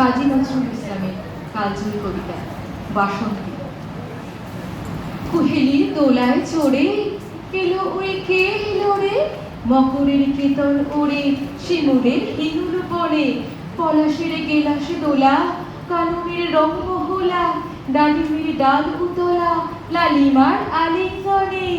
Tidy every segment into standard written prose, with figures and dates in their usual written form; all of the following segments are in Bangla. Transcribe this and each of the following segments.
কাজী নজরুল ইসলামের কালজয়ী কবিতা বাসন্তী। কুহেলির দোলায় চড়ে এলো ওই কে এলো রে, মকরের কেতন ওড়ে শিমুলের হিনুর পরে, পলাশের গেলাসে দোলা কাননের রং মহলা, ডালিমের ডাল উতলা লালিমার আলিঙ্গনে,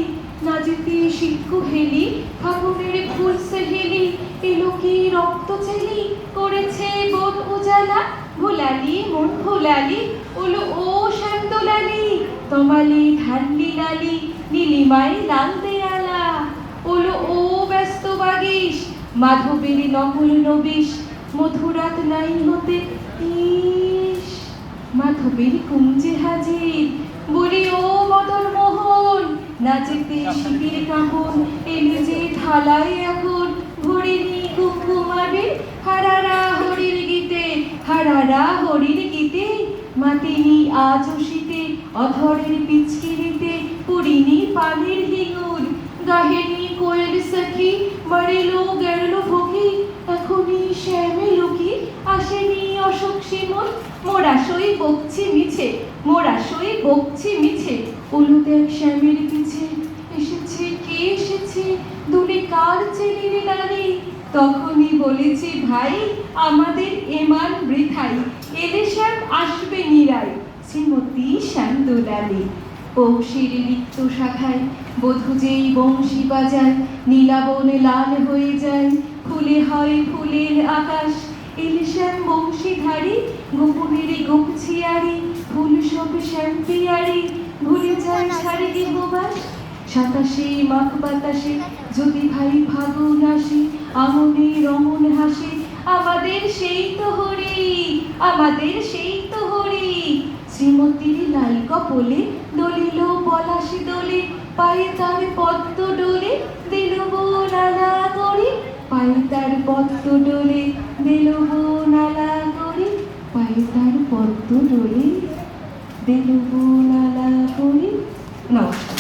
নাচিতে শিক্ষু হেলি ফাগুনের ফুল সেহেলি, এলো কি রক্ত চেলি করেছে বন উজালা, ভোলালি মন ভোলালি ওলো ও শান্তলালি, তমালি ধানলি লালি নীলিমাই লাল দেয়ালা, ওলো ও ব্যস্ত বাগিস মাধবের নকল নবিশ, মধুরাত নাই হতে ইস মাধবের কুঞ্জে হাজির, বলি ও মদন মোহন নাচেতে শিবির কাঁপন, এলে যে থালায় এখন ভরিনি কুমকুমাবে, হারারা হরির গীতে হারারা হরির গীতে, মাতিনি আজ শীতে অধরের পিচকিরিতে, পুরিনি পানির হিঙুর গাহেনি কোয়েল সখী, বাড়িলো গেল ভোগী এখনই শ্যামে লোকি, আসেনি অশোক শিমুল মোরা সই বকছি মিছে, মোরা সই বকছি মিছে, ওলু দেখ শ্যামের পিছে এসেছে কে এসেছে, দূরে কার চেলির নারী, তখনই বলেছি ভাই আমাদের এমান বৃথাই, এলে শ্যাম আসবে নিরাই, শ্রীমতী শ্যাম দোলালি। পৌষের লিপ্ত শাখায় বধূ যেই বংশী বাজায়, নীলাবন লাল হয়ে যায় ফুলে হয় ফুলের আকাশ, এলে শ্যাম বংশীধারী গোপনের গোপছিয়ারি, ফুল সব শ্যাম পিয়ারি ভুলে যায় ছাড়ে গৃহবাস, সাতাশে মাঘ বাতাসে যদি ভাই ফাগুন আসে, আমনে রমন হাসে আমাদের সেই তো হরি, আমাদের সেই তো হরি, শ্রীমতীর লাল কপলে দলিল পলাশি দোলে, পায়ে তার পদ্ম ডোলে দিল নালা করে, পায়ে তার পদ্ম ডোলে দিল নালা করে, পায়ে তার পদ্ম ডোলে দিল নালা করে। নমস্কার।